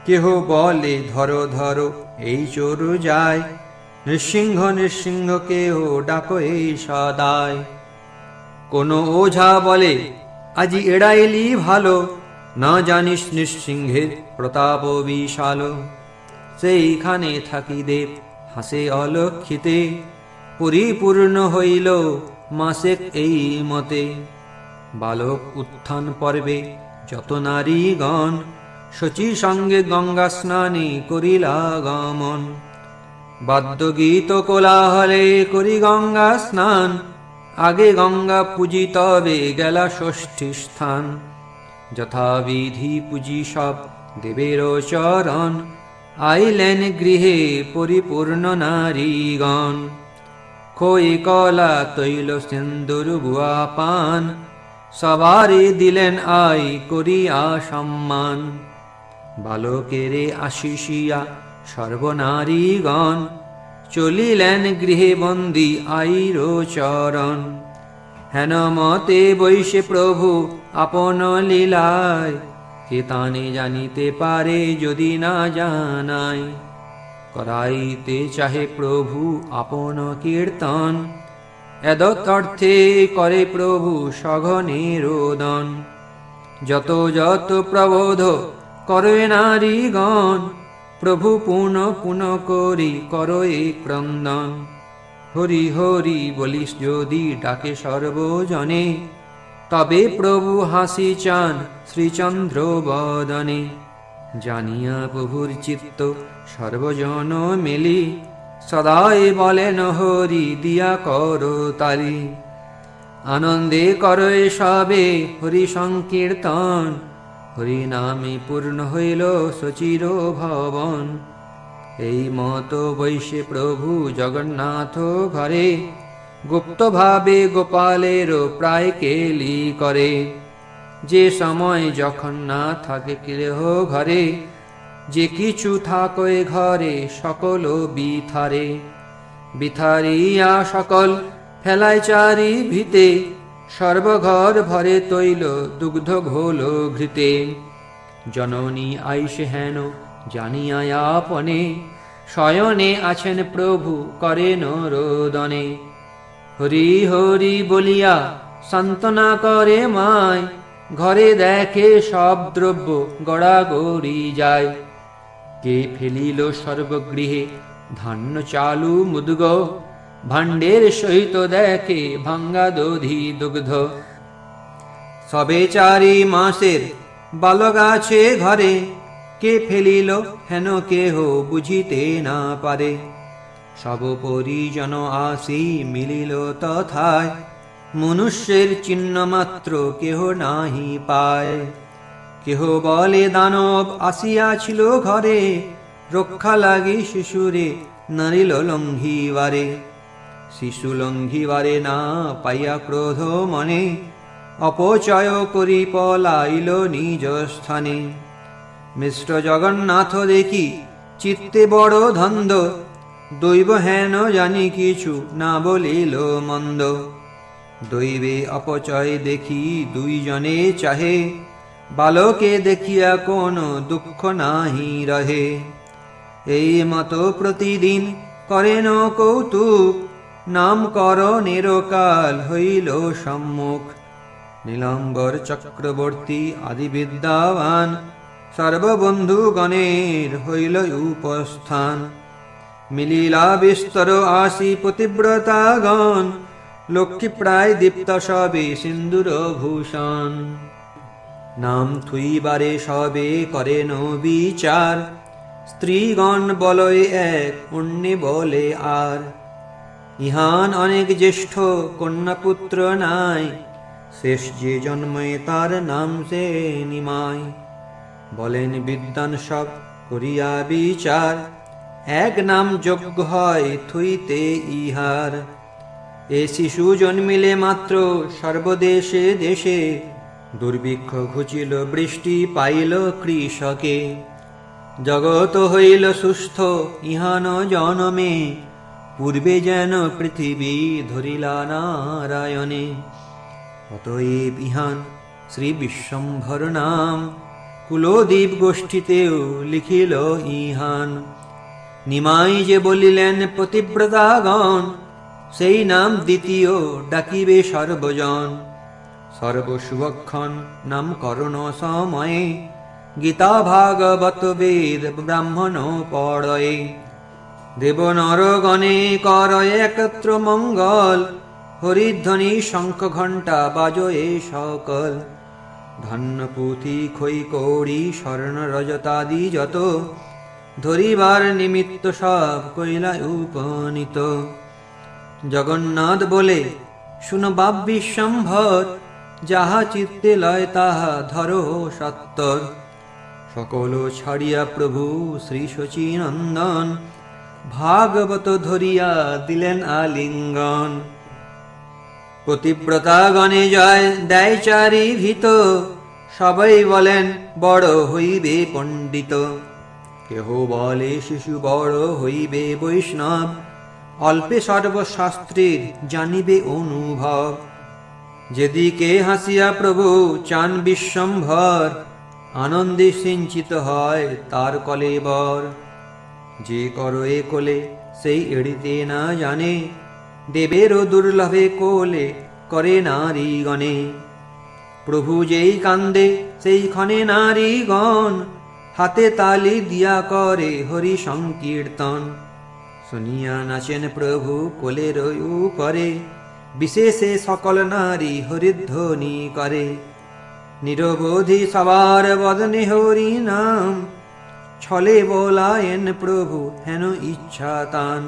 কেহ বলে ধরো ধরো এই চোর যায়, নৃসিংহ নৃসিংহ কেহ ডাকো এই সদায়। কোন ওঝা বলে আজি এড়াইলি ভালো, না জানিস নৃসিংহের প্রতাপ বিশাল। সেইখানে থাকি দেব হাসে অলক্ষিতে, পরিপূর্ণ হইল মাসেক এই মতে। বালক উত্থান পর্বে যত নারীগণ, শচী সঙ্গে গঙ্গা স্নানে করিলা গমন। বাদ্যগীত কোলাহলে করি গঙ্গা স্নান, আগে গঙ্গা পূজি তবে গেলা ষষ্ঠী স্থান। যথাবিধি পূজি সব দেবের চরণ, আইলেন গৃহে পরিপূর্ণ নারীগণ। খই কলা তৈল সিন্দুর গুয়া পান, সবারে দিলেন আই করিয়া সম্মান। বালকেরে আশিসিয়া সর্বনারীগণ, চলিলেন গৃহে বন্দী আইর চরণ। হেন মতে বৈশে প্রভু আপন লীলায়, কে তানে জানিতে পারে যদি না জানায়। করাইতে চাহে প্রভু আপন কীর্তন, এদৎ অর্থে করে প্রভু সঘনে রোদন। যত যত প্রবোধ করে নারীগণ, প্রভু পুন পুন করি করো এই ক্রন্দন। হরি হরি বলিস যদি ডাকে সর্বজনে, তবে প্রভু হাসি চান শ্রীচন্দ্র বদনে। জানিয়া প্রভুর চিত্ত সর্বজন মিলি, সদাই বলেন হরি দিয়া করো তালি। আনন্দে করো সবে হরি সংকীর্তন, হরি নামে পূর্ণ হইল সচির ভবন। এই মত বৈশে প্রভু জগন্নাথ ঘরে, গুপ্ত ভাবে গোপালের প্রায় কেলি করে। যে সময় যখন না থাকে কেহ ঘরে, যে কিছু থাকে ঘরে সকল বিথারে। বিথারিয়া সকল ফেলায় চারি ভিতে, সর্বঘর ভরে তৈল দুগ্ধ ঘোল ঘৃতে। জননী আইসে হেন জানিয়া আপনে, শয়নে আছেন প্রভু করেন রোদনে। হরি হরি বলিয়া সান্ত্বনা করে মায়, ঘরে দেখে সব দ্রব্য গড়াগড়ি যায়। কে ফেলিল সর্বগৃহে ধান্য চালু মুদগ, ভাণ্ডের সহিত দেখে ভাঙ্গা দধি দুগ্ধ। সবে চারি মাসের বালক আছে ঘরে, কে ফেলিল হেন কেহ বুঝিতে না পারে। সব পরিজন আসি মিলিল তথায়, মনুষ্যের চিহ্ন মাত্র কেহ নাহি পায়। কেহ বলে দানব আসিয়াছিল ঘরে, রক্ষা লাগি শিশুরে নারিল লঙ্ঘিবারে। শিশু লঙ্ঘিবারে না পাইয়া ক্রোধ মনে, অপচয় করি পলাইল নিজ স্থানে। মিষ্ট জগন্নাথ দেখি চিত্তে বড় ধন্দ, দৈব হেন জানি কিছু না বলিল মন্দ। দৈবে অপচয় দেখি দুইজনে চাহে, বালকে দেখিয়া কোন দুঃখ নাহি রহে। এই মত প্রতিদিন করেন কৌতুক, নাম করণের কাল হইল সম্মুখ। নীলাম্বর চক্রবর্তী আদি বিদ্যাবান, সর্ববন্ধুগণের হইল উপস্থান। মিলিলা বিস্তর আসি পতিব্রতাগণ, লক্ষ্মী প্রায় দীপ্ত সবে সিন্দুর ভূষণ। নাম থুইবারে সবে করেন বিচার, স্ত্রীগণ বলয় এক অন্যে বলে আর। ইহান অনেক জ্যেষ্ঠ কন্যাপুত্র নাই, শেষ যে জন্মে তার নাম সে নিমায়। বলেন বিদ্বান সব করিয়া বিচার, এক নাম যোগ্য হয় থুইতে ইহার। এ শিশু জন্মিলে মাত্র সর্বদেশে দেশে, দুর্ভিক্ষ ঘুচিল বৃষ্টি পাইল কৃষকে। জগৎ হইল সুস্থ ইহান জনমে, পূর্বে যেন পৃথিবী ধরিলা নারায়ণে। অতএব ইহান শ্রী বিশ্বম্ভর নাম, কুলদীপ গোষ্ঠীতেও লিখিল ইহান। নিমাই যে বলিলেন পতিব্রতাগণ, সেই নাম দ্বিতীয় ডাকিবে সর্বজন। সর্বশুভক্ষণ নাম করণ সময়ে, গীতা ভাগবত বেদ ব্রাহ্মণ পড়য়ে। দেব নরগণে করয়ে একত্র মঙ্গল, হরিধ্বনি শঙ্খ ঘণ্টা বাজয়ে সকল। ধন্য পুঁথি খই কৌড়ি স্বর্ণ রজতাদি যত, ধরিবার নিমিত্ত সব কইলা উপনীত। জগন্নাথ বলে শুনো বাপ বিশ্বম্ভর, যাহা চিত্তে লয় তাহা ধরো সত্তর। সকল ছাড়িয়া প্রভু শ্রী শচীনন্দন, ভাগবত ধরিয়া দিলেন আলিঙ্গন। পতিব্রতাগণে জয় দেয় চারি ভীত, সবাই বলেন বড় হইবে পণ্ডিত। কেহ বলে শিশু বড় হইবে বৈষ্ণব, অল্পে সর্বশাস্ত্রের জানিবে অনুভব। যেদিকে হাসিয়া প্রভু চান বিশ্বম্ভর, আনন্দে সিঞ্চিত হয় তার কলেবর। যে করয়ে কোলে সেই এড়িতে না জানে, দেবেরও দুর্লভে কোলে করে নারীগণে। প্রভু যেই কান্দে সেই ক্ষণে নারীগণ, হাতে তালি দিয়া করে হরি সংকীর্তন। শুনিয়া নাচেন প্রভু কোলের উপরে, বিশেষে সকল নারী হরিধ্বনি করে। নিরবধি সবার বদনে হরি নাম, ছলে বলায়েন প্রভু হেন ইচ্ছা তান।